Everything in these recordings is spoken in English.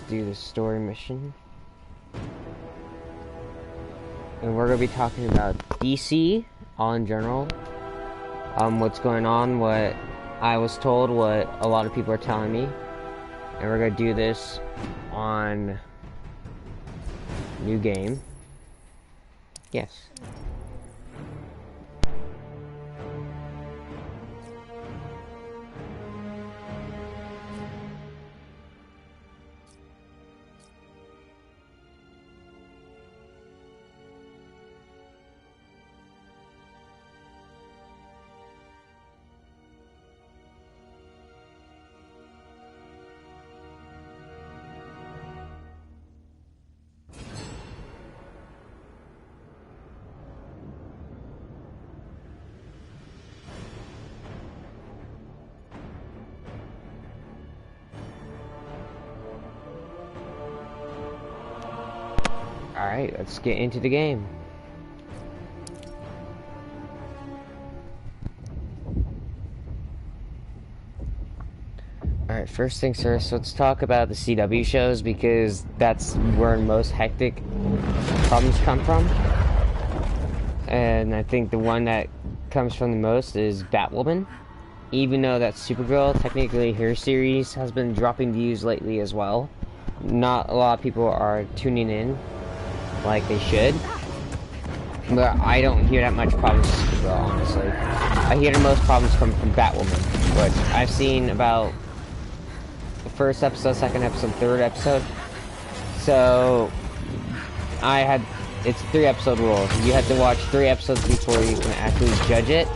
do the story mission. And we're going to be talking about DC, all in general. What's going on, what I was told, what a lot of people are telling me. And we're going to do this on new game. Yes. Alright, let's get into the game. Alright, first things first, let's talk about the CW shows because that's where most hectic problems come from. And I think the one that comes from the most is Batwoman. Even though that Supergirl, technically her series has been dropping views lately as well. Not a lot of people are tuning in like they should, but I don't hear that much problems with Supergirl, honestly. I hear the most problems come from Batwoman, which I've seen about the first episode, second episode, third episode. So it's 3-episode rule. You have to watch 3 episodes before you can actually judge it,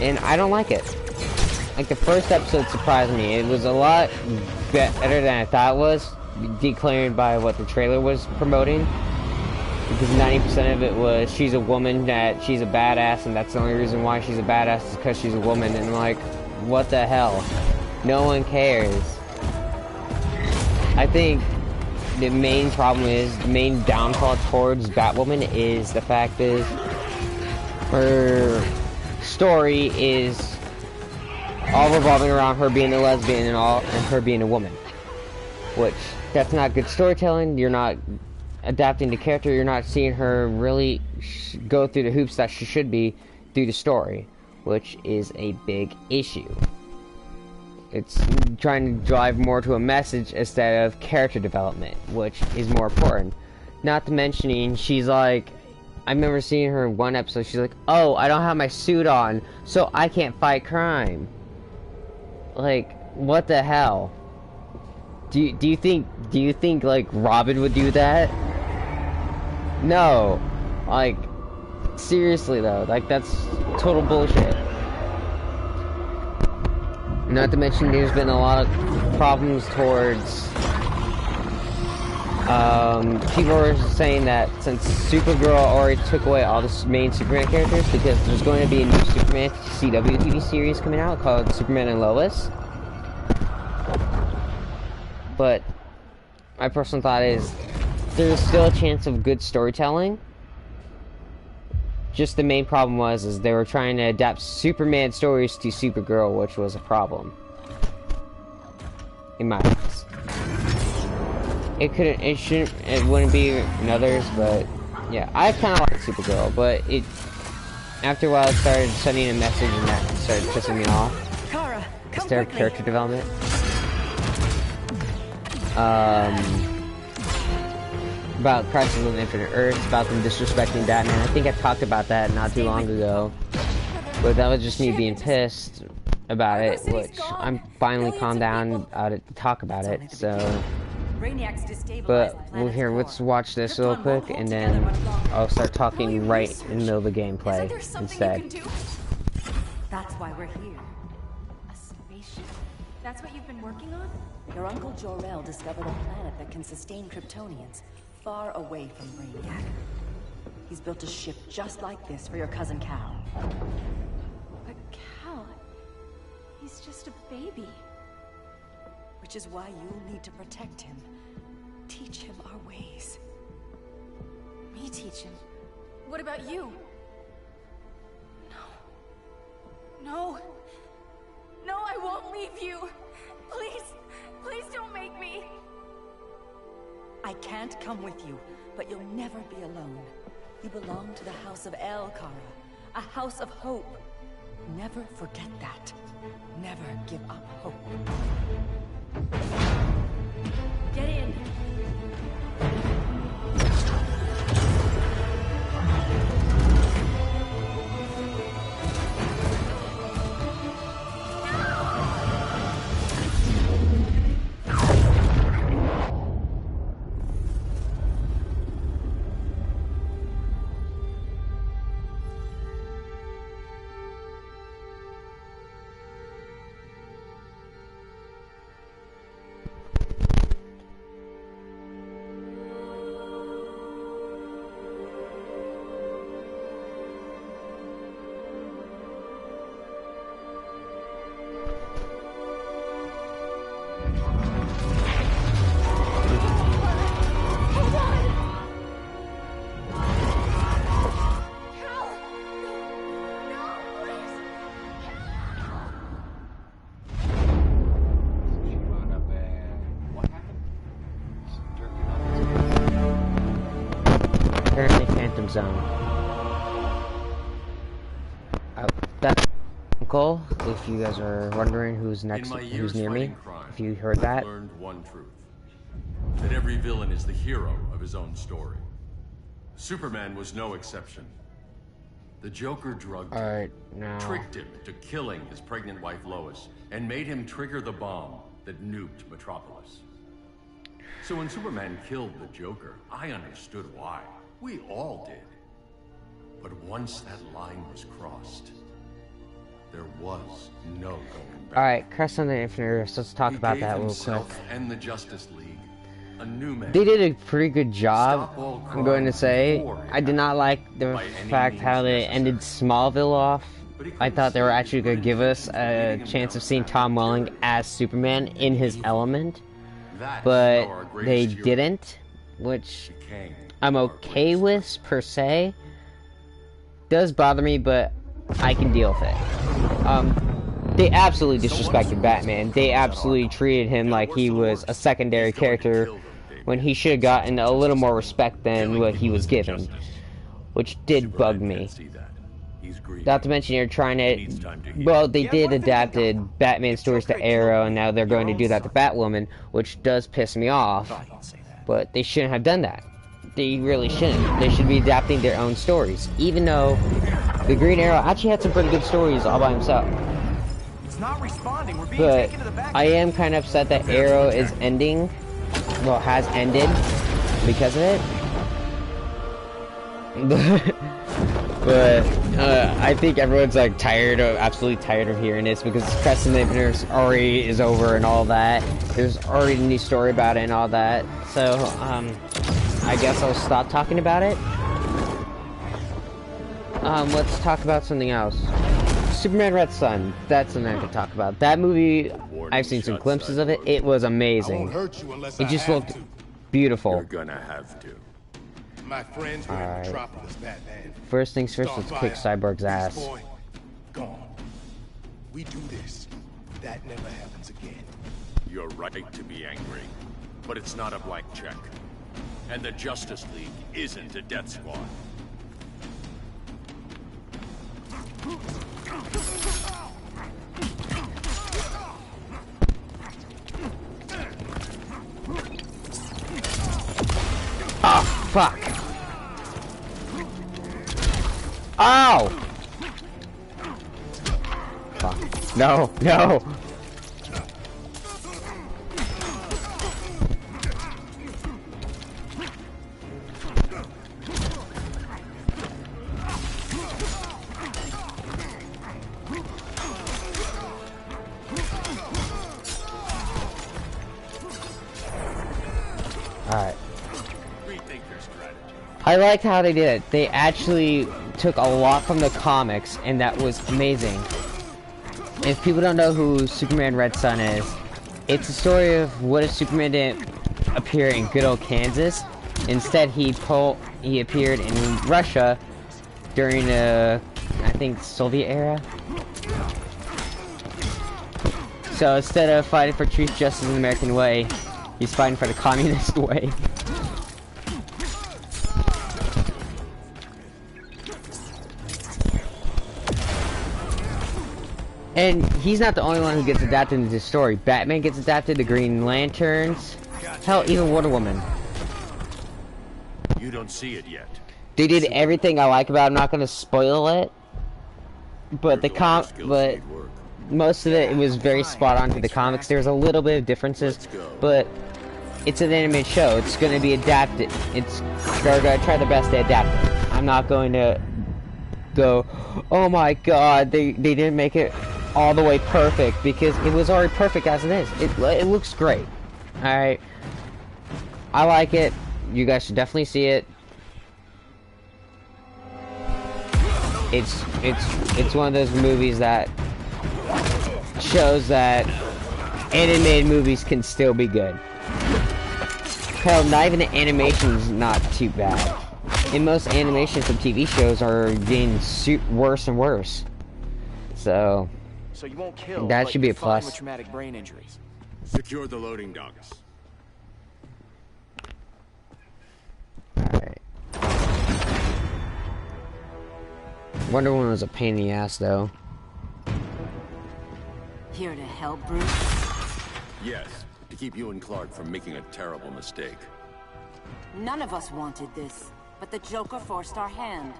and I don't like it. Like, the first episode surprised me. It was a lot better than I thought it was, declared by what the trailer was promoting. Because 90% of it was she's a woman, that she's a badass, and that's the only reason why she's a badass is because she's a woman. And like, what the hell? No one cares. I think the main problem is, the main downfall towards Batwoman is the fact is her story is all revolving around her being a lesbian and her being a woman. Which, that's not good storytelling. You're not adapting the character, you're not seeing her really go through the hoops that she should be through the story, which is a big issue. It's trying to drive more to a message instead of character development, which is more important. Not to mention, she's like, I remember seeing her in one episode, she's like, oh, I don't have my suit on, so I can't fight crime. Like, what the hell? Do you think like Robin would do that? No, like, seriously though, like, that's total bullshit. Not to mention there's been a lot of problems towards, people are saying that since Supergirl already took away all the main Superman characters, because there's going to be a new Superman CW TV series coming out called Superman and Lois. But my personal thought is, there's still a chance of good storytelling. Just the main problem was they were trying to adapt Superman stories to Supergirl, which was a problem in my eyes. It wouldn't be in others, but yeah, I kind of like Supergirl, but after a while it started sending a message and that started pissing me off. Kara, Instead of character development. About Crisis on Infinite Earths, about them disrespecting Batman. I think I talked about that not too long ago, but that was just me being pissed about it, which I'm finally calmed down to talk about it, so. But let's watch this real quick, and then I'll start talking right in the middle of the gameplay instead. That's why we're here. A spaceship. That's what you've been working on? Your uncle Jor-El discovered a planet that can sustain Kryptonians, far away from Brainiac. He's built a ship just like this for your cousin Cal. But Cal, he's just a baby. Which is why you'll need to protect him. Teach him our ways. Me teach him? What about you? No. No, I won't leave you. Please, please don't make me. I can't come with you, but you'll never be alone. You belong to the House of El, Kara. A house of hope. Never forget that. Never give up hope. Get in. Zone. That's Uncle. If you guys are wondering who's next, who's near me, if you heard that. I learned one truth: that every villain is the hero of his own story. Superman was no exception. The Joker drugged him, tricked him into killing his pregnant wife Lois, and made him trigger the bomb that nuked Metropolis. So when Superman killed the Joker, I understood why. We all did. But once that line was crossed, there was no going back. Alright, Crest on the Infinite Earths. Let's talk about that real quick. And the Justice League, a new man. They did a pretty good job, I'm going to say. I did not like the fact how they ended Smallville off. I thought they were actually going to give us a chance of seeing Tom Welling as Superman in his element. But they didn't, which I'm okay with, per se. Does bother me, but I can deal with it. They absolutely disrespected Batman. They absolutely treated him like he was a secondary character when he should have gotten a little more respect than what he was given, which did bug me. Not to mention you're trying to... Well, they did adapted Batman stories to Arrow, and now they're going to do that to Batwoman, which does piss me off. But they shouldn't have done that. They really shouldn't. They should be adapting their own stories. Even though the Green Arrow actually had some pretty good stories all by himself. But I am kind of upset that Arrow is ending. Well, has ended because of it. But I think everyone's like absolutely tired of hearing this, because Crest and the Infinite already is over and all that. There's already a new story about it and all that. So I guess I'll stop talking about it. Let's talk about something else. Superman Red Son. That's something I can talk about. That movie, I've seen some glimpses of it. It was amazing. It just looked beautiful. You're gonna have to. My friends were in Metropolis, Batman. First things first, let's kick Cyborg's ass. Gone. We do this. That never happens again. You're right to be angry, but it's not a blank check. And the Justice League isn't a death squad. Oh, fuck. Ow! Fuck. No, no! Alright. I liked how they did it. They actually took a lot from the comics, and that was amazing. If people don't know who Superman Red Son is, it's a story of what if Superman didn't appear in good old Kansas. Instead, he appeared in Russia during the, I think, Soviet era. So instead of fighting for truth, justice, and the American way, he's fighting for the communist way. And he's not the only one who gets adapted into this story. Batman gets adapted to Green Lanterns. Hell, even Wonder Woman. You don't see it yet. They did everything I like about it. I'm not gonna spoil it. But most of it was very spot on to the comics. There's a little bit of differences, but it's an animated show. It's going to be adapted. They're going to try their best to adapt it. I'm not going to go, oh my god, they didn't make it all the way perfect, because it was already perfect as it is. It looks great. Alright. I like it. You guys should definitely see it. It's one of those movies that shows that animated movies can still be good. Hell, not even the animation's not too bad. And most animations of TV shows are getting worse and worse. So you won't kill, that should be a plus. With traumatic brain injuries. Secure the loading docks. Alright. Wonder Woman was a pain in the ass, though. Here to help, Bruce? Yes, to keep you and Clark from making a terrible mistake. None of us wanted this, but the Joker forced our hand.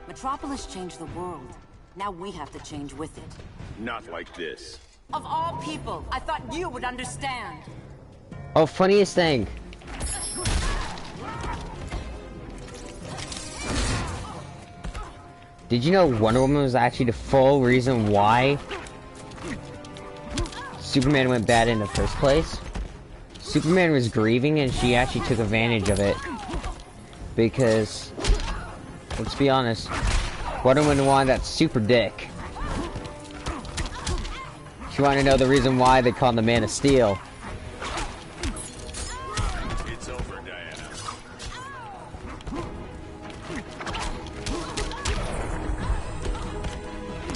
Metropolis changed the world. Now we have to change with it. Not like this. Of all people, I thought you would understand. Oh, funniest thing. Did you know Wonder Woman was actually the full reason why Superman went bad in the first place? Superman was grieving and she actually took advantage of it. Because, let's be honest, Wonder Woman wanted that super dick. She wanted to know the reason why they called him the Man of Steel. It's over, Diana.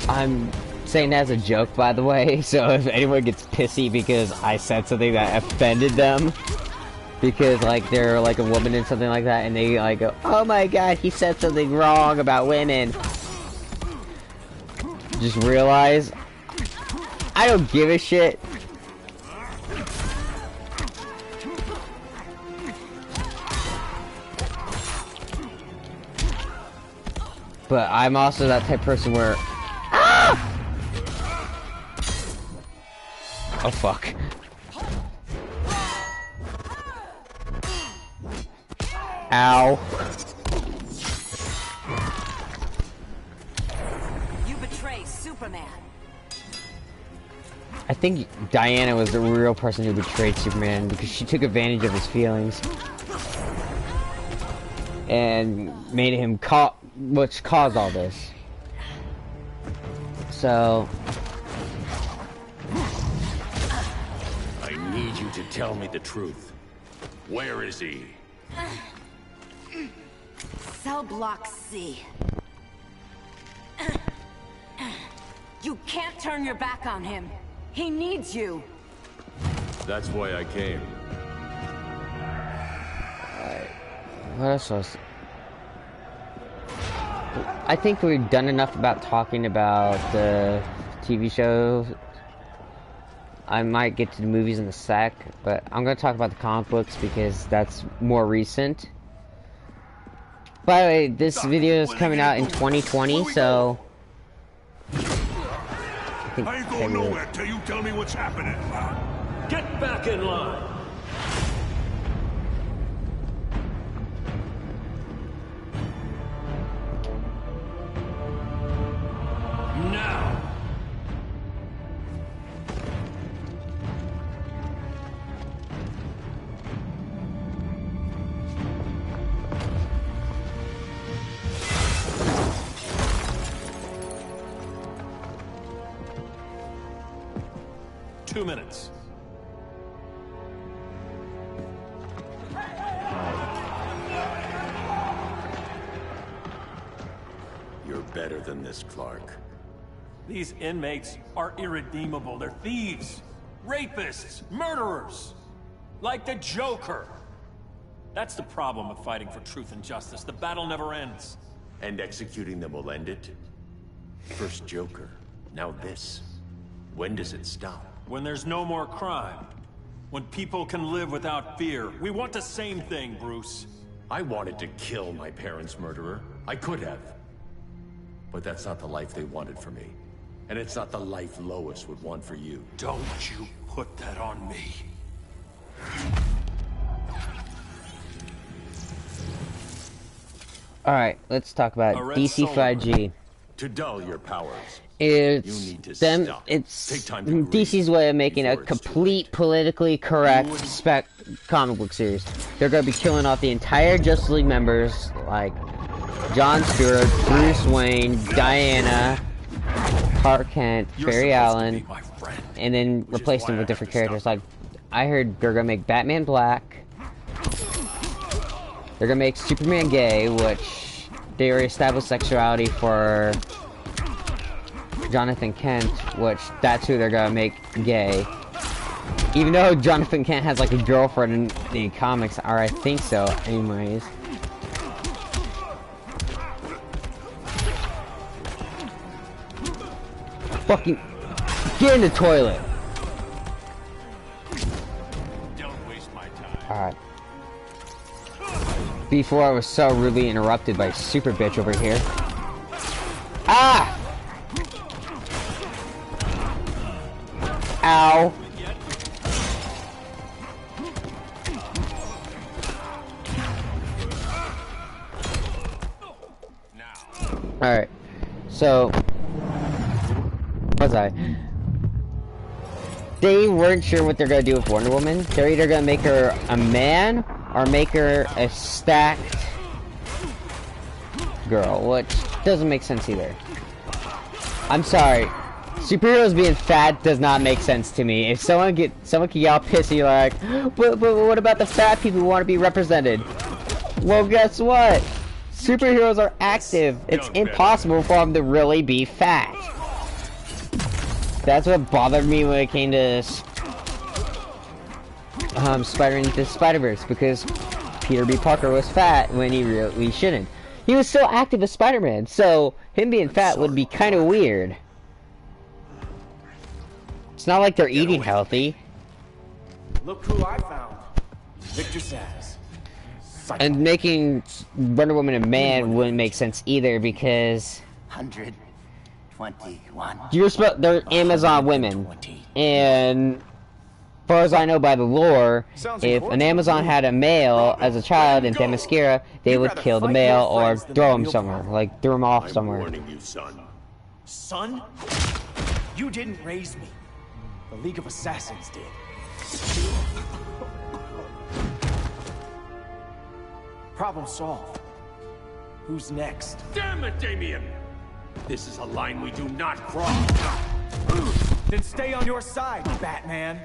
I'm saying that as a joke, by the way, so if anyone gets pissy because I said something that offended them, because like they're like a woman and something like that, and they like go, oh my god, he said something wrong about women, just realize I don't give a shit. But I'm also that type of person where oh fuck. Ow. You betray Superman. I think Diana was the real person who betrayed Superman because she took advantage of his feelings and made him which caused all this. So I need you to tell me the truth. Where is he? Cell block C. You can't turn your back on him. He needs you. That's why I came. what else was... I think we've done enough about talking about the TV show. I might get to the movies in a sec, but I'm going to talk about the comic books because that's more recent. By the way, this video is coming out in 2020, so... I ain't going nowhere till you tell me what's happening. Get back in line! Now! Two minutes. You're better than this, Clark. These inmates are irredeemable. They're thieves, rapists, murderers. Like the Joker. That's the problem with fighting for truth and justice. The battle never ends. And executing them will end it? First Joker, now this. When does it stop? When there's no more crime. When people can live without fear. We want the same thing, Bruce. I wanted to kill my parents' murderer. I could have. But that's not the life they wanted for me. And it's not the life Lois would want for you. Don't you put that on me. Alright, let's talk about DC 5G. To dull your powers. It's them. Stop. It's DC's way of making a complete politically correct comic book series. They're gonna be killing off the entire Justice League members, like John Stewart, Bruce Wayne, Diana, Clark Kent, Barry Allen, and then replace them with different characters. Like, I heard they're gonna make Batman black. They're gonna make Superman gay, which they already established sexuality for Jonathan Kent, which that's who they're gonna make gay. Even though Jonathan Kent has like a girlfriend in the comics, or I think so, anyways. Fucking get in the toilet. Don't waste my time. Alright. Before I was so rudely interrupted by Super Bitch over here. Ah! Ow. Alright. So was I? They weren't sure what they're gonna do with Wonder Woman. They're either gonna make her a man or make her a stacked girl, which doesn't make sense either. I'm sorry. Superheroes being fat does not make sense to me. If someone can get all pissy like, but what about the fat people who want to be represented? Well, guess what? Superheroes are active. It's impossible for them to really be fat. That's what bothered me when it came to Spider-Man into Spider-Verse, because Peter B. Parker was fat when he really shouldn't. He was still active as Spider-Man, so him being fat would be kind of weird. It's not like they're eating healthy. Look who I found. Victor Zsasz. And making Wonder Woman a man wouldn't make sense either, because 121. they're Amazon women, and as far as I know by the lore, if an Amazon had a male as a child in Themyscira, they would kill the male or throw him somewhere, like throw him off somewhere. I'm warning you, son. Son? You didn't raise me. The League of Assassins did. Problem solved. Who's next? Damn it, Damian! This is a line we do not cross. Then stay on your side, Batman.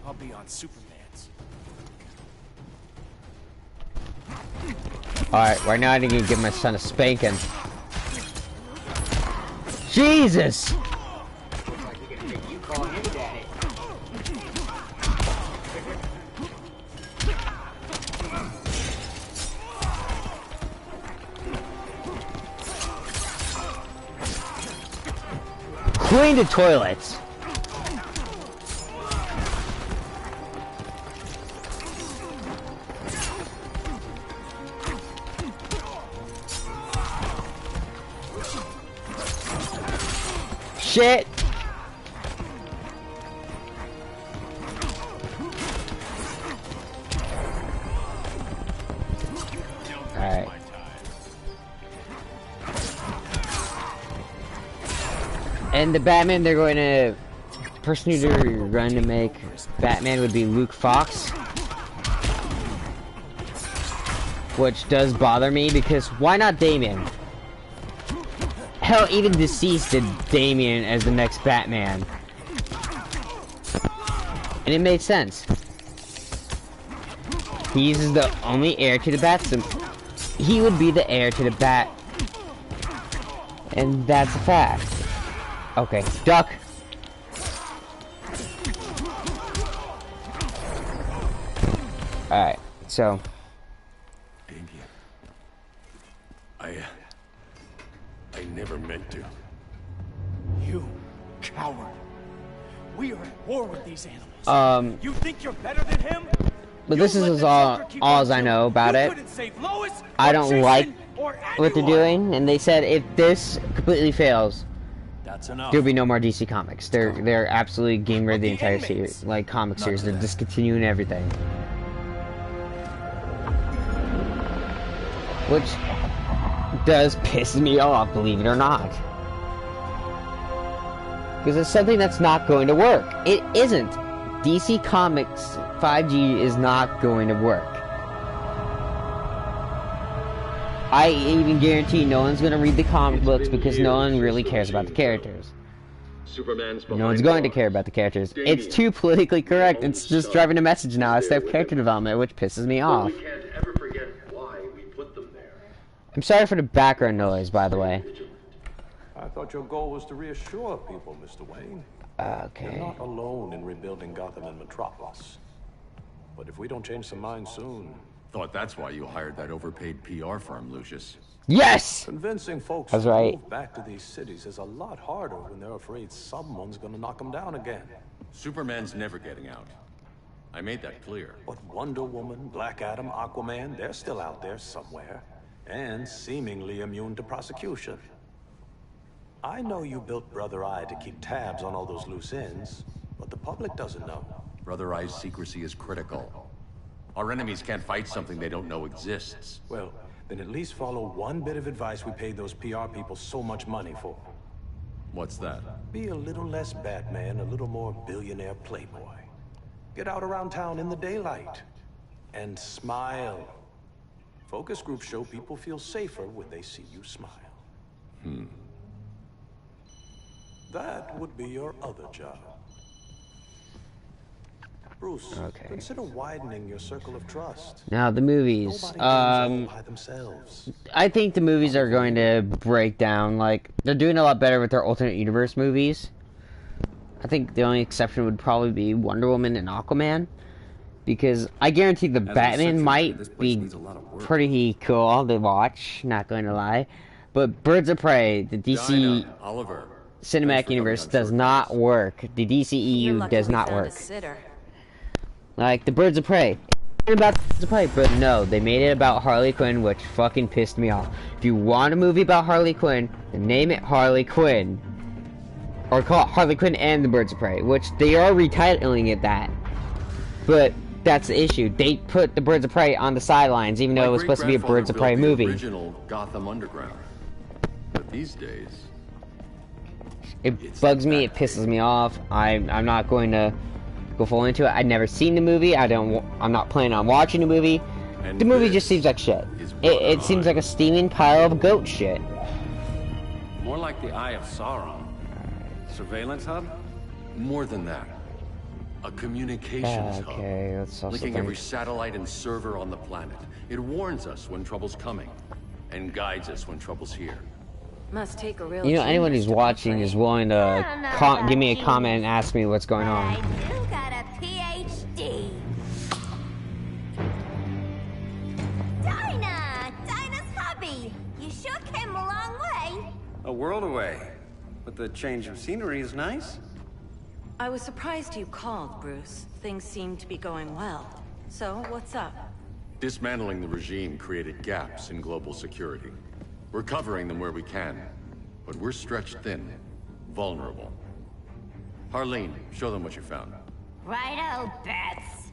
I'll be on Superman's. Alright, right now I need to give my son a spanking. Jesus! Clean the toilets. Shit. Alright. And the Batman they're going to... person who they're going to make Batman would be Luke Fox. Which does bother me, because why not Damian? Hell, even Deceased did Damian as the next Batman. And it made sense. He's the only heir to the Bat symbol. He would be the heir to the Bat. And that's a fact. Okay, duck. Alright, so. Damian. I never meant to. You Coward. We are at war with these animals. You think you're better than him? But this is all as I know about it. I don't like what they're doing, and they said if this completely fails, there'll be no more DC Comics. They're absolutely getting rid of the entire series, like comic series. They're discontinuing everything, which does piss me off, believe it or not, because it's something that's not going to work. It isn't. DC Comics 5G is not going to work. I even guarantee no one's going to read the comic books because no one really cares about the characters. No one's going to care about the characters. It's too politically correct. It's just driving a message now instead of character development, which pisses me off. I'm sorry for the background noise, by the way. I thought your goal was to reassure people, Mr. Wayne. Okay. You're not alone in rebuilding Gotham and Metropolis. But if we don't change some minds soon... Thought that's why you hired that overpaid PR firm, Lucius. Yes! Convincing folks to move back to these cities is a lot harder when they're afraid someone's gonna knock them down again. Superman's never getting out. I made that clear. But Wonder Woman, Black Adam, Aquaman, they're still out there somewhere. And seemingly immune to prosecution. I know you built Brother Eye to keep tabs on all those loose ends, but the public doesn't know. Brother Eye's secrecy is critical. Our enemies can't fight something they don't know exists. Well, then at least follow one bit of advice we paid those PR people so much money for. What's that? Be a little less Batman, a little more billionaire playboy. Get out around town in the daylight. And smile. Focus groups show people feel safer when they see you smile. That would be your other job. Bruce, consider widening your circle of trust. Now the movies. I think the movies are going to break down. Like, they're doing a lot better with their alternate universe movies. I think the only exception would probably be Wonder Woman and Aquaman, because I guarantee the Batman might be pretty cool to watch. Not going to lie, but Birds of Prey, the DC Cinematic Universe does not work. The DCEU does not work. Like the Birds of Prey, about Birds of Prey, but no, they made it about Harley Quinn, which fucking pissed me off. If you want a movie about Harley Quinn, then name it Harley Quinn, or call it Harley Quinn and the Birds of Prey, which they are retitling it that. But that's the issue. They put the Birds of Prey on the sidelines, even though it was supposed to be a Birds of Prey movie. Original Gotham Underground, but these days, it bugs me. It pisses me off. I'm not going to go full into it. I've never seen the movie. I'm not planning on watching the movie. The movie just seems like shit. It seems like a steaming pile of goat shit. More like the Eye of Sauron. Surveillance hub? More than that. A communications hub. That's also linking every satellite and server on the planet. It warns us when trouble's coming, and guides us when trouble's here. Must take a real anyone who's watching is willing to give me a comment and ask me what's going on. I do got a PhD. Dinah's hubby. You sure came a long way. A world away, but the change of scenery is nice. I was surprised you called, Bruce. Things seem to be going well. So, what's up? Dismantling the regime created gaps in global security. We're covering them where we can, but we're stretched thin, vulnerable. Harleen, show them what you found. Righto, Bats.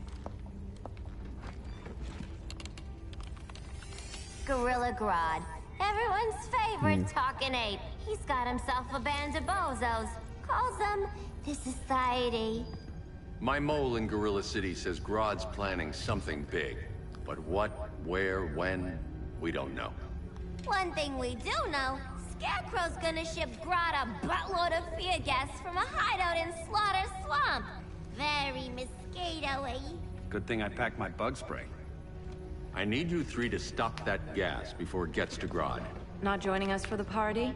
Gorilla Grodd. Everyone's favorite talking ape. He's got himself a band of bozos. Calls them the Society. My mole in Gorilla City says Grodd's planning something big. But what, where, when, we don't know. One thing we do know, Scarecrow's gonna ship Grodd a buttload of fear gas from a hideout in Slaughter Swamp. Very mosquito-y. Good thing I packed my bug spray. I need you three to stop that gas before it gets to Grodd. Not joining us for the party?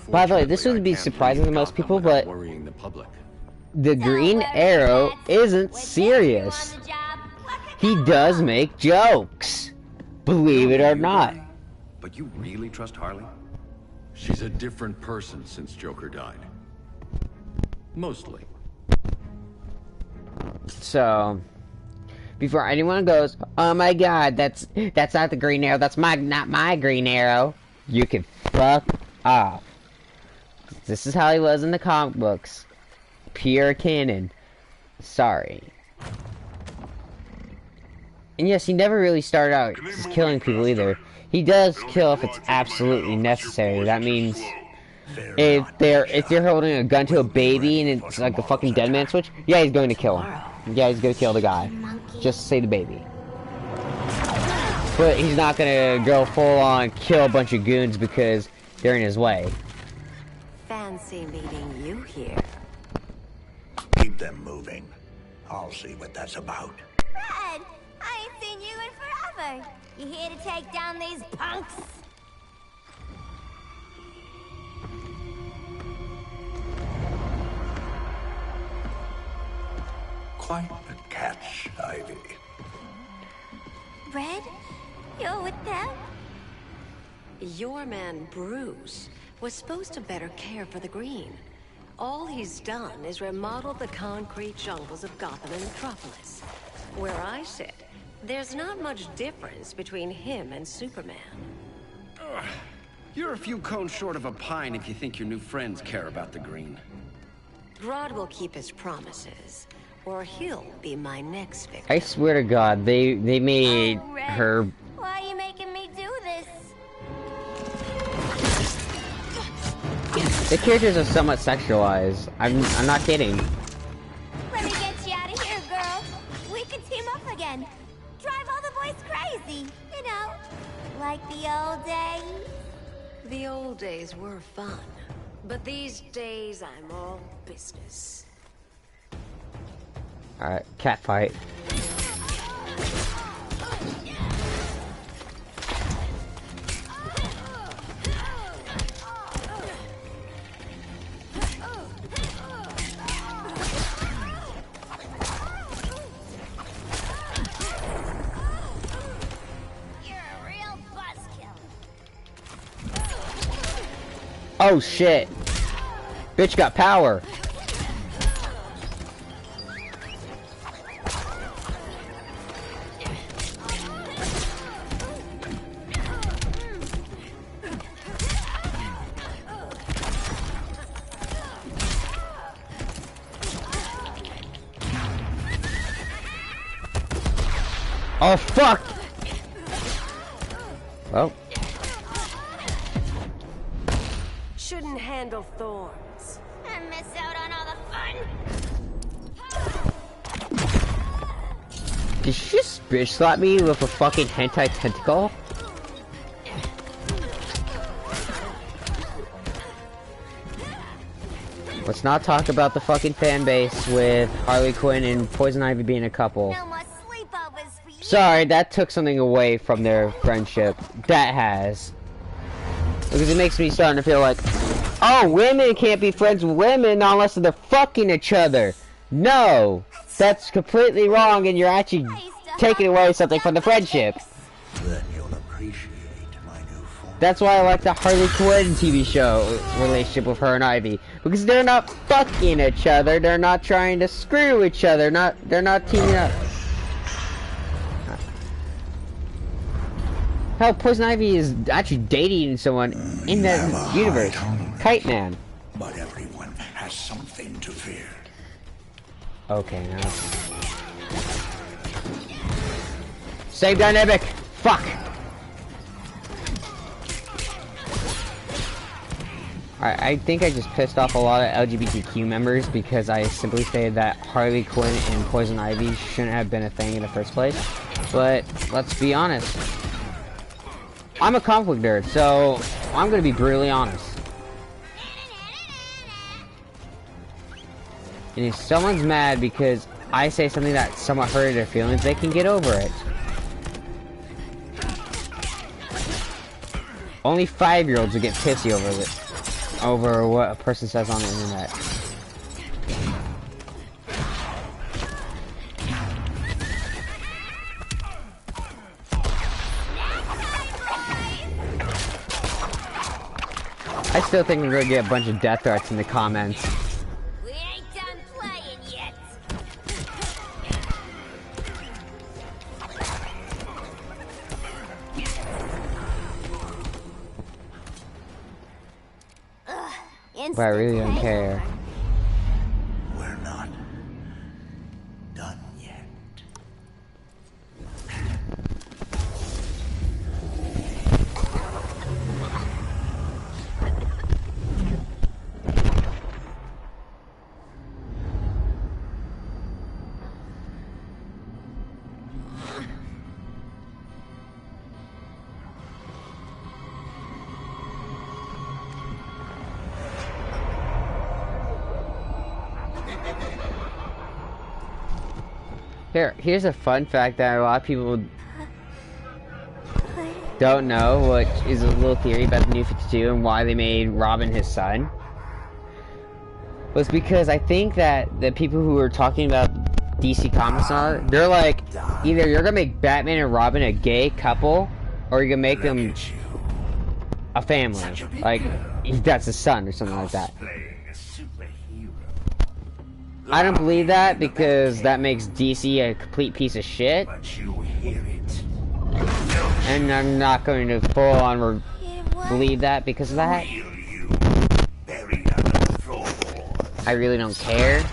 By the way, this would be surprising to most people, but worrying the public. The Green Arrow isn't serious. He does make jokes, believe it or not. But you really trust Harley? She's a different person since Joker died. Mostly. So, before anyone goes, oh my god, that's not the Green Arrow, that's not my Green Arrow, you can fuck off. This is how he was in the comic books. Pure canon. Sorry. And yes, he never really started out just killing people either. He does kill if it's absolutely necessary. That means if you're holding a gun to a baby and it's like a fucking dead man switch, yeah, he's going to kill him. Yeah, he's going to kill the guy. Just to save the baby. But he's not going to go full on kill a bunch of goons because they're in his way. Fancy meeting you here. Keep them moving. I'll see what that's about. Red, I ain't seen you in forever. You here to take down these punks? Quite the catch, Ivy. Red, you're with them? Your man, Bruce, was supposed to better care for the Green. All he's done is remodel the concrete jungles of Gotham and Metropolis. Where I sit, there's not much difference between him and Superman. You're a few cones short of a pine if you think your new friends care about the Green. Grodd will keep his promises, or he'll be my next victim. I swear to God, they made her. Why are you making me do this? The characters are somewhat sexualized. I'm not kidding. Let me get you out of here, girl. We can team up again. Drive all the boys crazy, you know, like the old days. The old days were fun, but these days I'm all business. Alright, cat fight. Oh shit! Bitch got power! Oh fuck! Oh. Shouldn't handle thorns. I miss out on all the fun. Did she just bitch slap me with a fucking hentai tentacle? Let's not talk about the fucking fan base with Harley Quinn and Poison Ivy being a couple. No more sleepovers for you. Sorry, that took something away from their friendship. That has. Because it makes me starting to feel like, oh, women can't be friends with women unless they're fucking each other. No, that's completely wrong, and you're actually taking away something from the friendship. Then you'll appreciate my new form. That's why I like the Harley Quinn TV show relationship with her and Ivy, because they're not fucking each other. They're not trying to screw each other. They're not teaming up. Hell, Poison Ivy is actually dating someone in that universe. Kite Man. But everyone has something to fear. Okay, now. Save dynamic! Fuck! Alright, I think I just pissed off a lot of LGBTQ members because I simply stated that Harley Quinn and Poison Ivy shouldn't have been a thing in the first place. But, let's be honest. I'm a comic book nerd, so I'm gonna be brutally honest. And if someone's mad because I say something that somewhat hurted their feelings, they can get over it. Only 5-year-olds would get pissy over what a person says on the internet. I still think we're gonna get a bunch of death threats in the comments. We ain't But I really don't care. We're not done yet. Here's a fun fact that a lot of people don't know, which is a little theory about the New 52 and why they made Robin his son. Was because I think that the people who were talking about DC Comics on it, they're like, either you're gonna make Batman and Robin a gay couple, or you're gonna make them a family. Like, that's a son or something like that. I don't believe that because that makes DC a complete piece of shit. And I'm not going to full on believe that because of that. I really don't care.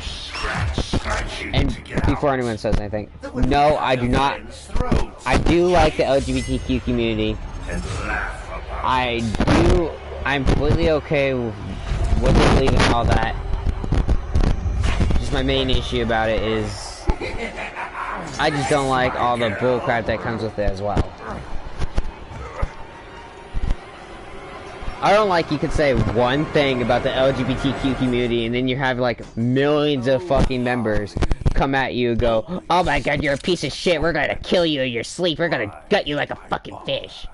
And before anyone says anything, no, I do not. I do like the LGBTQ community. I'm completely okay with what they believe and all that. My main issue about it is I just don't like all the bullcrap that comes with it as well. I don't like you could say one thing about the LGBTQ community and then you have like millions of fucking members come at you and go, oh my god, you're a piece of shit, we're gonna kill you in your sleep, we're gonna gut you like a fucking fish.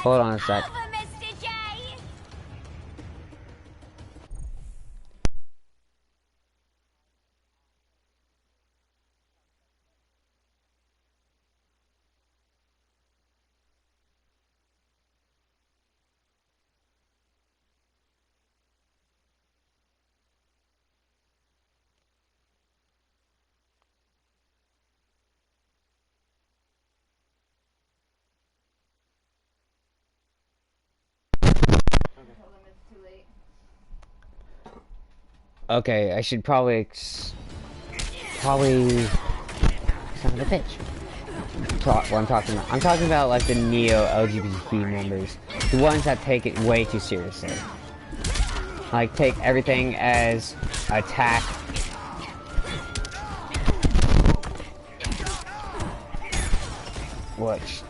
Hold on a sec. Okay, I should probably son of a bitch. What I'm talking about. I'm talking about like the neo-LGBT members. The ones that take it way too seriously. Like, take everything as attack. Which...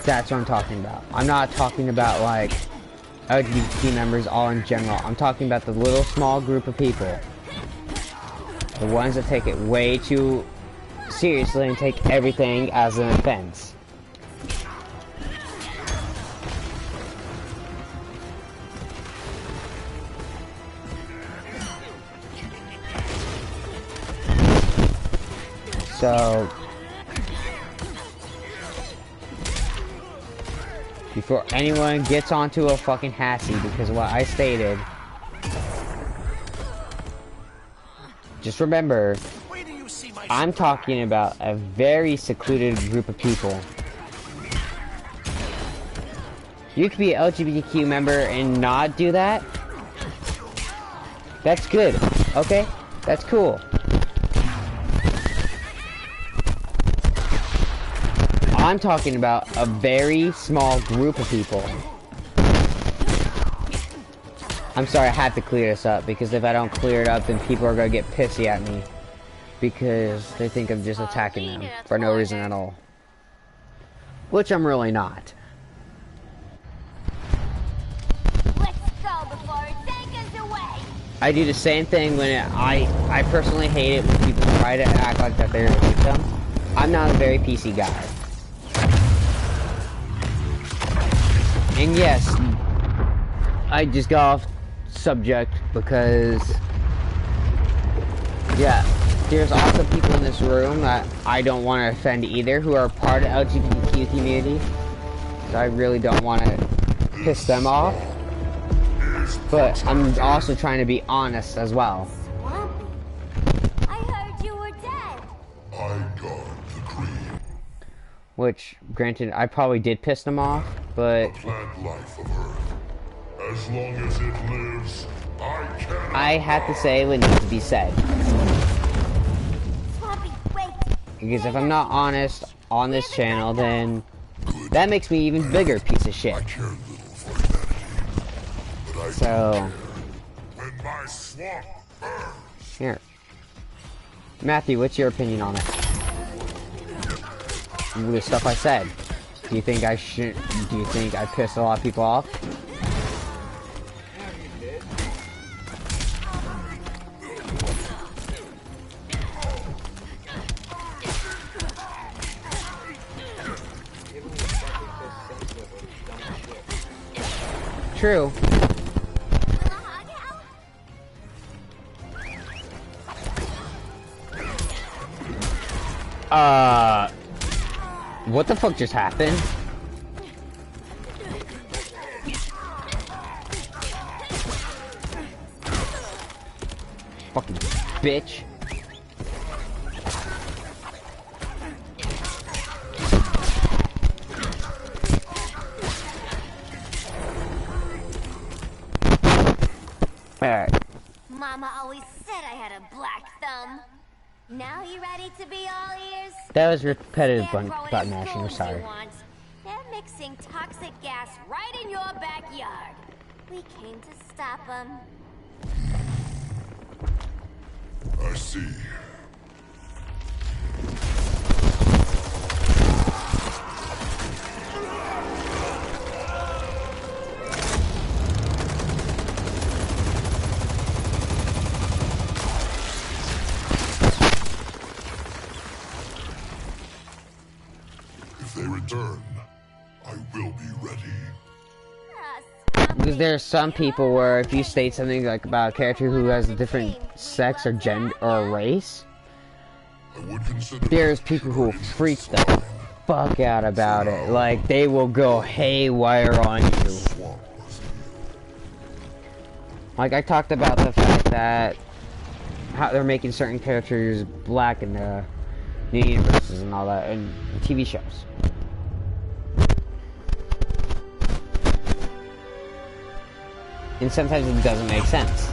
That's what I'm talking about. I'm not talking about like LGBT members all in general. I'm talking about the little small group of people. The ones that take it way too seriously and take everything as an offense. So... before anyone gets onto a fucking hassy because of what I stated, just remember, I'm talking about a very secluded group of people. You could be an LGBTQ member and not do that. That's good, okay? That's cool. I'm talking about a very small group of people. I'm sorry, I had to clear this up, because if I don't clear it up, then people are gonna get pissy at me. Because they think I'm just attacking them for no reason at all. Which I'm really not. Let's go before it takes us away. I do the same thing when I personally hate it when people try to act like that they're a victim. I'm not a very PC guy. And yes, I just got off subject because, yeah, there's also people in this room that I don't want to offend either, who are part of LGBTQ community. So I really don't want to piss them off. But I'm also trying to be honest as well. Swampy, I heard you were dead. I guard the cream. Which, granted, I probably did piss them off, but... The plant life of Earth. As long as it lives, I cannot... I had to say what needs to be said. Swampy, wait. Because if I'm not honest on this channel, then that makes me even bigger piece of shit. I care little for humanity, but I So... when my swamp burns. Here. Matthew, what's your opinion on it? The stuff I said. Do you think I should... Do you think I pissed a lot of people off? True. What the fuck just happened? Fucking bitch. Alright. Mama always said I had a black thumb. Now you ready to be all ears? That was repetitive button mashing, I'm sorry. They're mixing toxic gas right in your backyard. We came to stop them. I see. If they return, I will be ready. Because there are some people where if you state something like about a character who has a different sex or gender or race, there's people who will freak the fuck out about it. Like, they will go haywire on you. Like, I talked about the fact that how they're making certain characters black in the new universes and all that, and TV shows. And sometimes it doesn't make sense.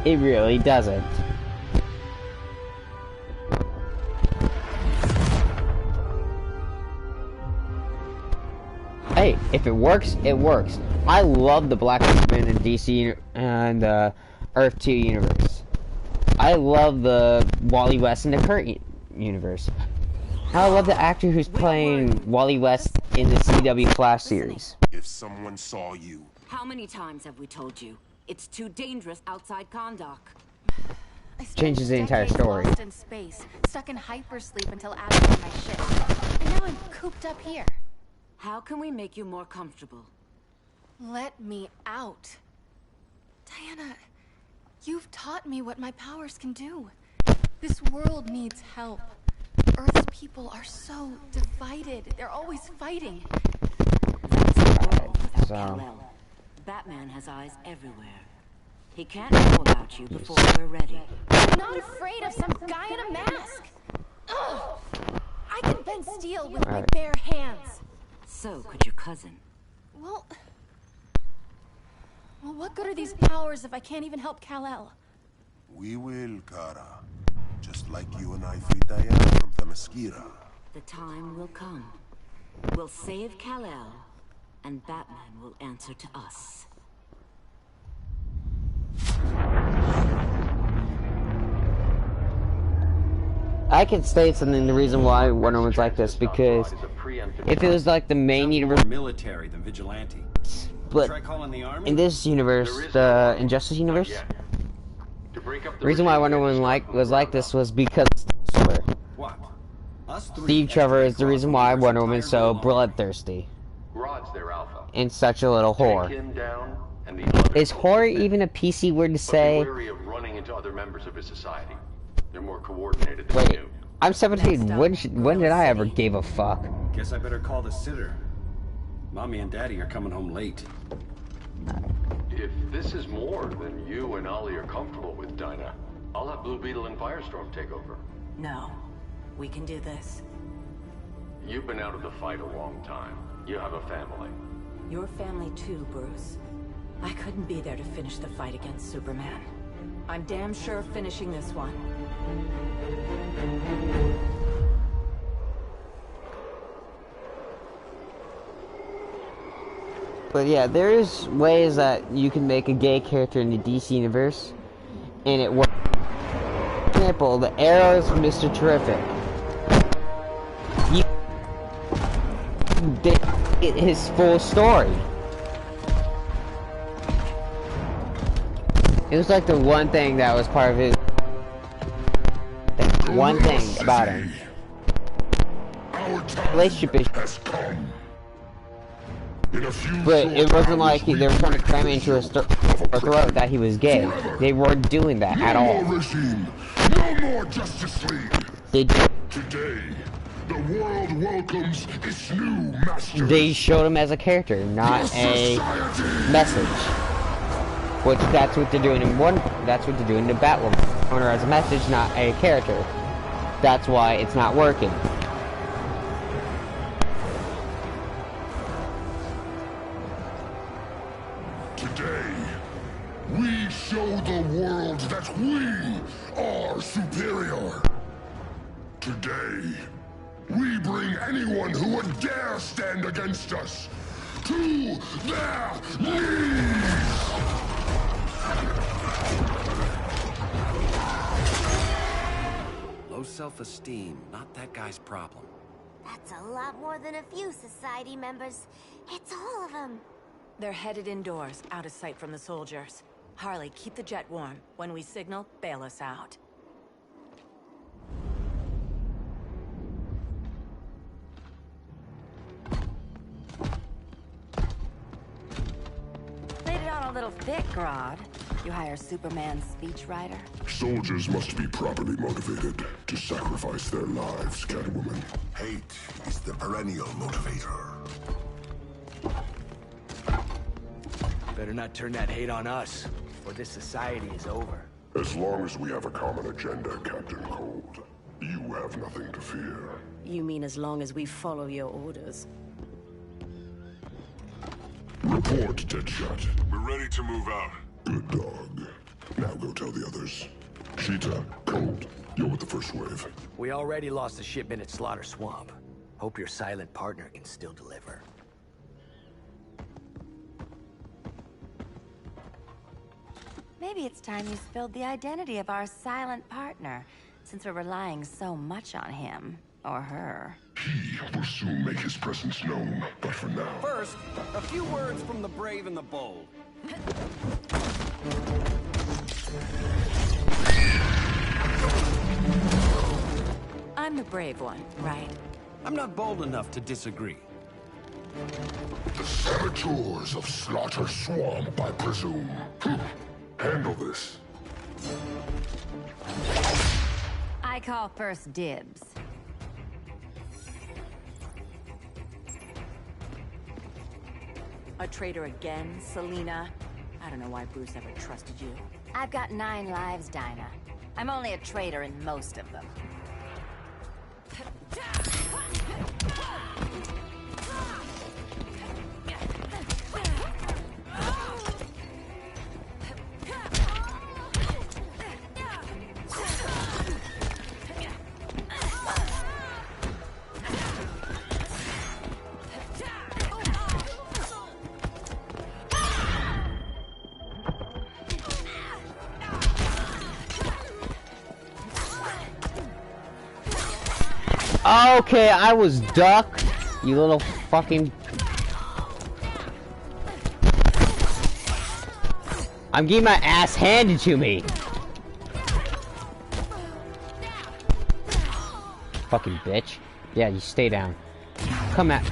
It really doesn't. Hey, if it works, it works. I love the Black Superman in DC and Earth 2 universe. I love the Wally West in the current universe. I love the actor who's playing Wally West in the CW Flash series. If someone saw you. How many times have we told you? It's too dangerous outside Kahndaq. Changes the entire story. Lost in space, stuck in hypersleep until after my shift. And now I'm cooped up here. How can we make you more comfortable? Let me out. Diana, you've taught me what my powers can do. This world needs help. Earth's people are so divided. They're always fighting. Kal-El. Batman has eyes everywhere. He can't know about you before we're ready. I'm not afraid of some guy in a mask. Ugh! I can bend steel with my bare hands. So could your cousin. Well, what good are these powers if I can't even help Kal-El? We will, Kara. Just like you and I freed Diana from Themyscira. The time will come. We'll save Kal-El, and Batman will answer to us. I can state something, the reason why Wonder Woman's like this, because if it was like the main universe, military than vigilante. But in this universe, the Injustice universe, the reason why Wonder Woman was like this was because Steve Trevor is the reason why Wonder Woman's so bloodthirsty and such a little whore. Is whore even a PC word to say? They're more coordinated than Wait, you. I'm 17. When did I ever give a fuck? Guess I better call the sitter. Mommy and Daddy are coming home late. If this is more than you and Ollie are comfortable with, Dinah, I'll have Blue Beetle and Firestorm take over. No. We can do this. You've been out of the fight a long time. You have a family. Your family too, Bruce. I couldn't be there to finish the fight against Superman. I'm damn sure finishing this one. But yeah, there's ways that you can make a gay character in the DC universe, and it works. For example, the Arrow's Mr. Terrific. They get his full story. It was like the one thing that was part of his. One thing about him. Relationship issue. But it wasn't like they were trying to cram into a throat that he was gay. They weren't doing that at all. No more Justice League. They did. Today, the world welcomes its new master. They showed him as a character, not a message. Which that's what they're doing in that's what they're doing to Batwoman. Showing her as a message, not a character. That's why it's not working. Today, we show the world that we are superior. Today, we bring anyone who would dare stand against us to their knees! Low self-esteem, not that guy's problem. That's a lot more than a few society members. It's all of them. They're headed indoors, out of sight from the soldiers. Harley, keep the jet warm. When we signal, bail us out. Laid it on a little thick, Grodd. You hire Superman's speechwriter? Soldiers must be properly motivated to sacrifice their lives, Catwoman. Hate is the perennial motivator. Better not turn that hate on us, or this society is over. As long as we have a common agenda, Captain Cold, you have nothing to fear. You mean as long as we follow your orders? Report, Deadshot. We're ready to move out. Good dog. Now go tell the others. Cheetah, Cold, you're with the first wave. We already lost a shipment at Slaughter Swamp. Hope your silent partner can still deliver. Maybe it's time you spilled the identity of our silent partner, since we're relying so much on him. Or her. He will soon make his presence known, but for now... First, a few words from the brave and the bold. I'm the brave one, right? I'm not bold enough to disagree. The saboteurs of Slaughter Swamp, I presume. Handle this. I call first dibs. A traitor again, Selina? I don't know why Bruce ever trusted you. I've got 9 lives, Dinah. I'm only a traitor in most of them. Okay, I was ducked, you little fucking... I'm getting my ass handed to me. Fucking bitch. Yeah, you stay down. Come at me.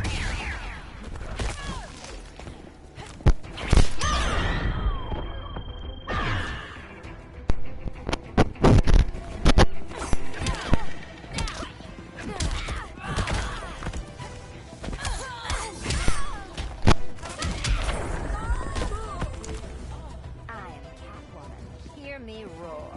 hear me roar.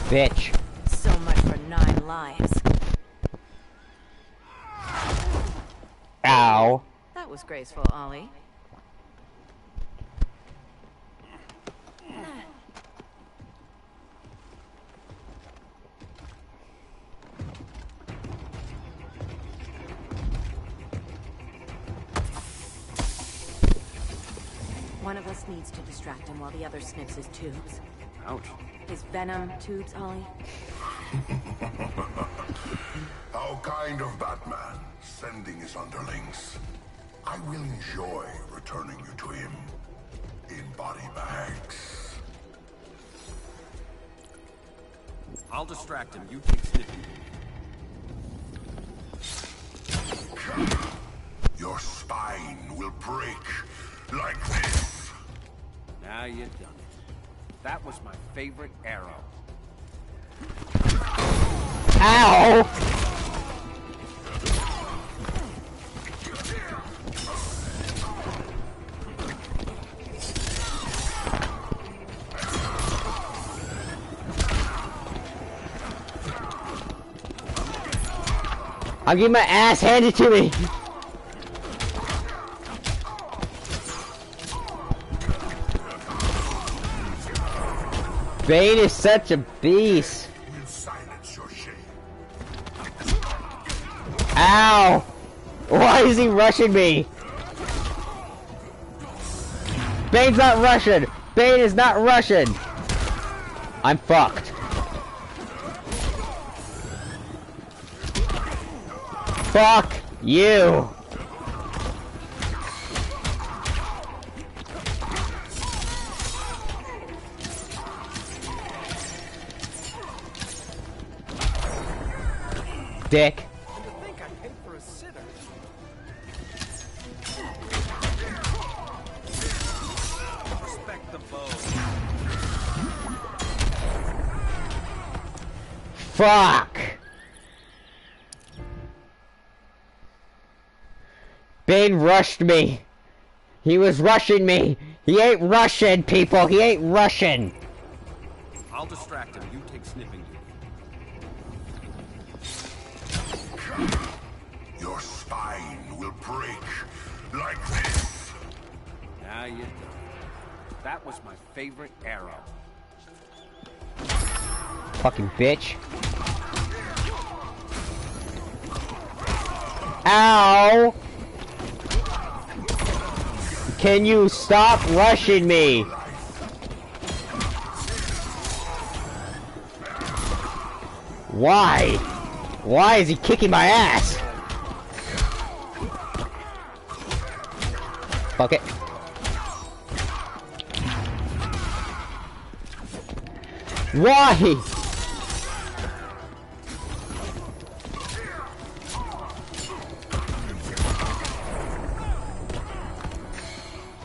Bitch. So much for 9 lives. Ow. That was graceful, Ollie. One of us needs to distract him while the other sniffs his tubes. Ouch. His venom tubes, Ollie. How kind of Batman, sending his underlings. I will enjoy returning you to him in body bags. I'll distract him. You take sniffing. Your spine will break like this. Now you've done it. That was my favorite arrow. Ow! I'm getting my ass handed to me! Bane is such a beast. We'll silence your shame. Ow! Why is he rushing me? Bane's not Russian! Bane is not Russian! I'm fucked. Fuck you! Dick. And to think I paid for a sitter. Respect the bow. Fuck! Bane rushed me. He was rushing me. He ain't Russian, people. He ain't Russian. I'll distract him. You take sniffing. Your spine will break like this. Now you've done it. That was my favorite arrow. Fucking bitch. Ow! Can you stop rushing me? Why? Why is he kicking my ass? Fuck it. Why?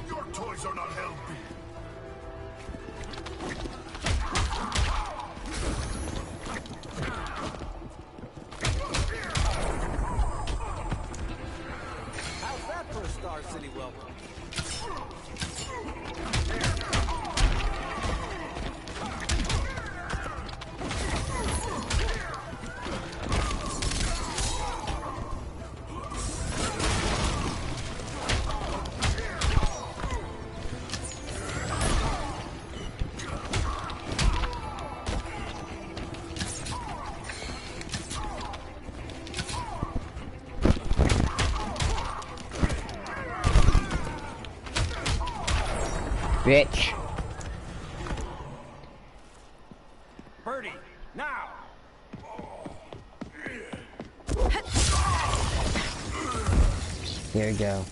Your toys are not healthy. How's that for a Star City welcome? Bitch. Birdie, now! Here we go.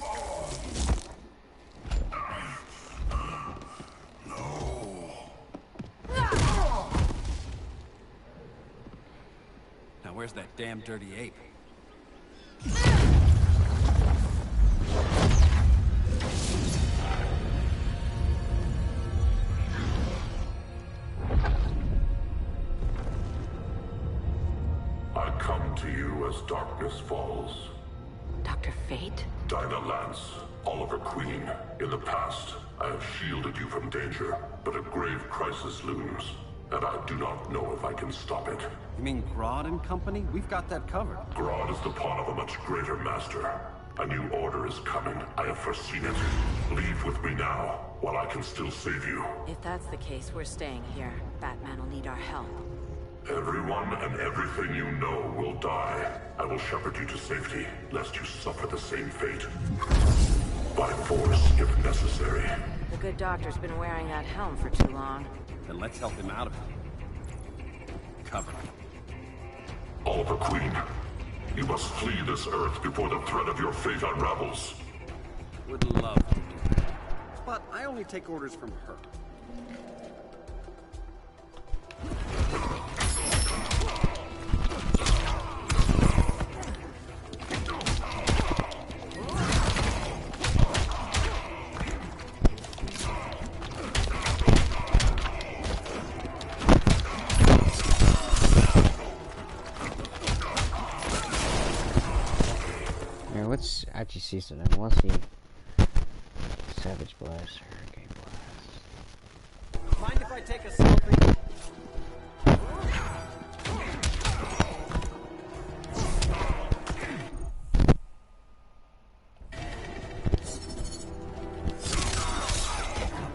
where's that damn dirty ape? I come to you as darkness falls. Dr. Fate? Dinah Lance, Oliver Queen. In the past, I have shielded you from danger, but a grave crisis looms, and I do not know if I can stop it. You mean Grodd and company? We've got that covered. Grodd is the pawn of a much greater master. A new order is coming. I have foreseen it. Leave with me now, while I can still save you. If that's the case, we're staying here. Batman will need our help. Everyone and everything you know will die. I will shepherd you to safety, lest you suffer the same fate. By force, if necessary. The good doctor's been wearing that helm for too long. Then let's help him out of it. Cover me. Oliver Queen, you must flee this Earth before the threat of your fate unravels. Would love to do that. But I only take orders from her. Let's actually see something. Let's see. Savage Blast, Hurricane Blast. Mind if I take a selfie?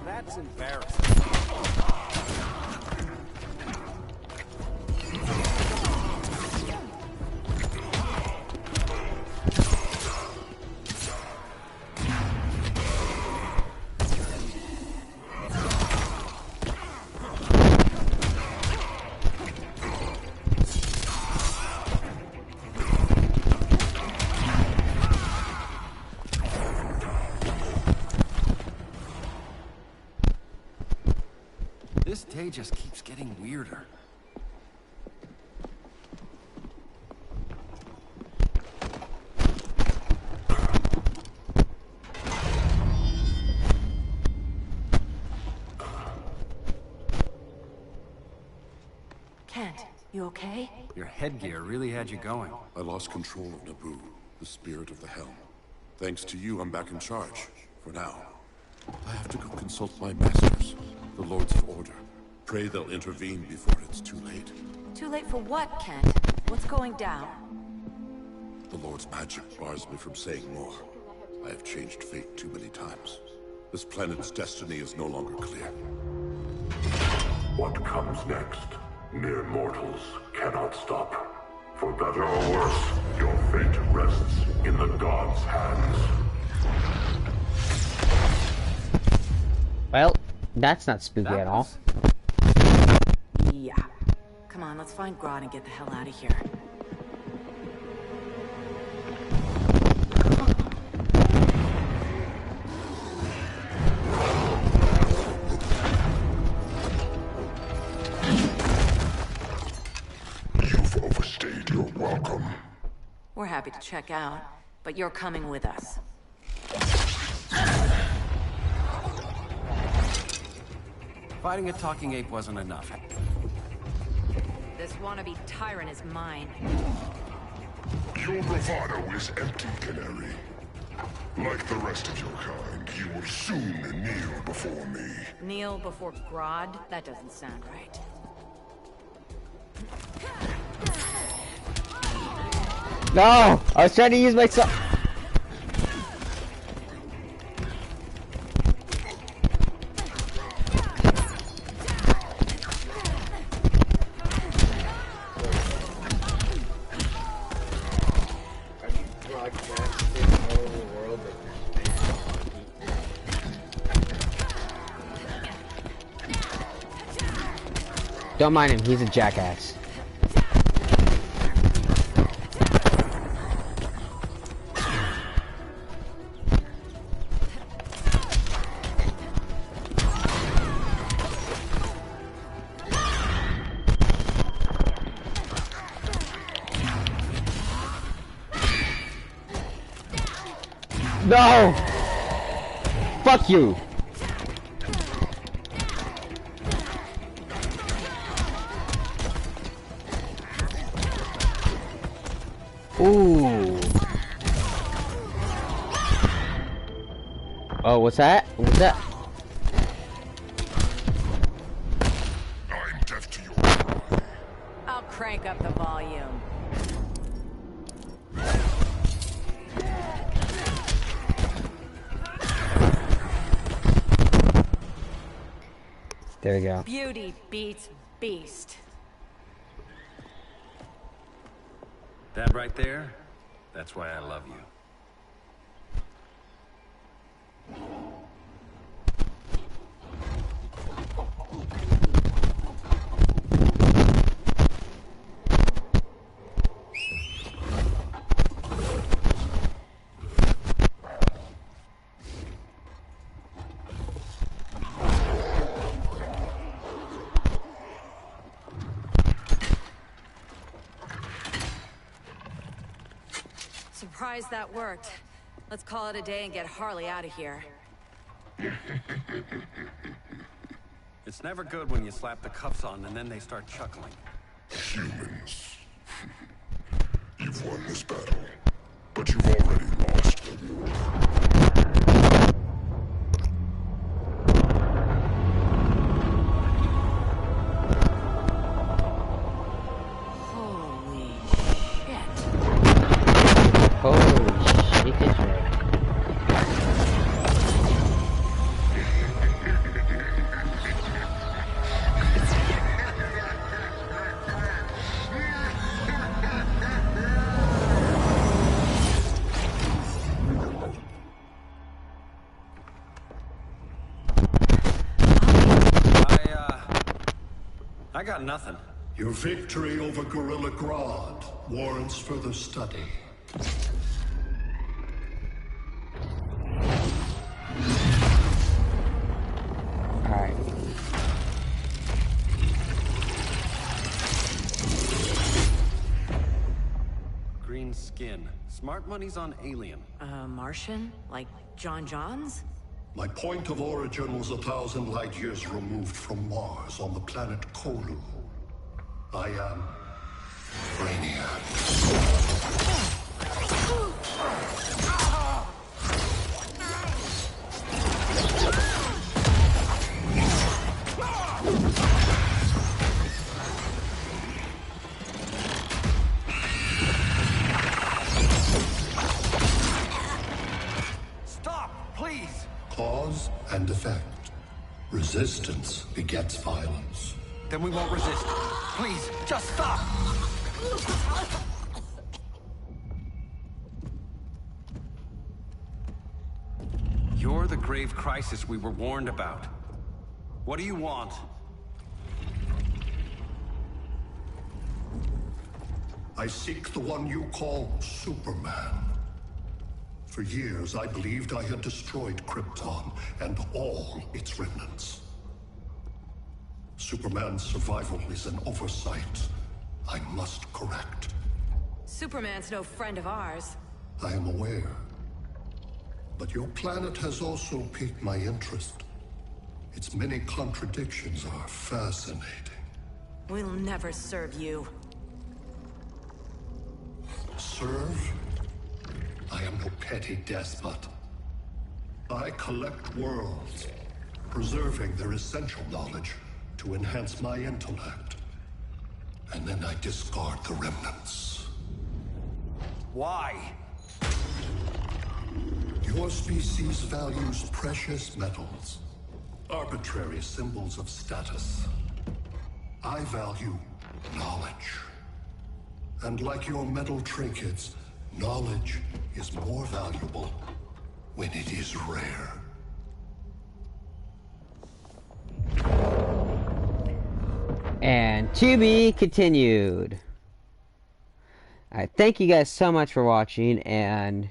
That's embarrassing. This day just keeps getting weirder. Kent, you okay? Your headgear really had you going. I lost control of Naboo, the spirit of the helm. Thanks to you, I'm back in charge. For now. I have to go consult my masters, the Lords of Order. Pray they'll intervene before it's too late. Too late for what, Kent? What's going down? The Lord's magic bars me from saying more. I have changed fate too many times. This planet's destiny is no longer clear. What comes next? Mere mortals cannot stop. For better or worse, your fate rests in the gods' hands. Well, that's not spooky at all. Yeah. Come on, let's find Grodd and get the hell out of here. You've overstayed your welcome. We're happy to check out, but you're coming with us. Fighting a talking ape wasn't enough. This wannabe tyrant is mine. Your bravado is empty, Canary. Like the rest of your kind, you will soon kneel before me. Kneel before Grodd? That doesn't sound right. No! I was trying to use my Don't mind him, he's a jackass. No! Fuck you! Ooh. Oh, what's that? What's that? I'm deaf to your cry. I'll crank up the volume. There we go. Beauty beats beast. That right there, that's why I love you. Surprised that worked. Let's call it a day and get Harley out of here. It's never good when you slap the cuffs on and then they start chuckling. Humans. You've won this battle, but you've already lost. Holy shit. Holy shit, this way. I got nothing. Your victory over Gorilla Grodd warrants further study. Alright. Green skin. Smart money's on alien. Martian? Like John Johns? My point of origin was 1,000 light years removed from Mars on the planet Kolu. I am Brainiac. Stop, please! Cause and effect. Resistance begets violence. Then we won't resist. Please, just stop! You're the grave crisis we were warned about. What do you want? I seek the one you call Superman. For years, I believed I had destroyed Krypton and all its remnants. Superman's survival is an oversight I must correct. Superman's no friend of ours. I am aware. But your planet has also piqued my interest. Its many contradictions are fascinating. We'll never serve you. Serve? I am no petty despot. I collect worlds, preserving their essential knowledge to enhance my intellect. And then I discard the remnants. Why? Your species values precious metals, arbitrary symbols of status. I value knowledge. And like your metal trinkets, knowledge is more valuable when it is rare. And to be continued. Alright, thank you guys so much for watching, and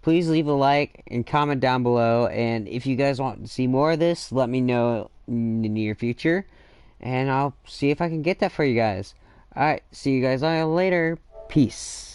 please leave a like and comment down below, and if you guys want to see more of this, let me know in the near future, and I'll see if I can get that for you guys. Alright, see you guys all later. Peace.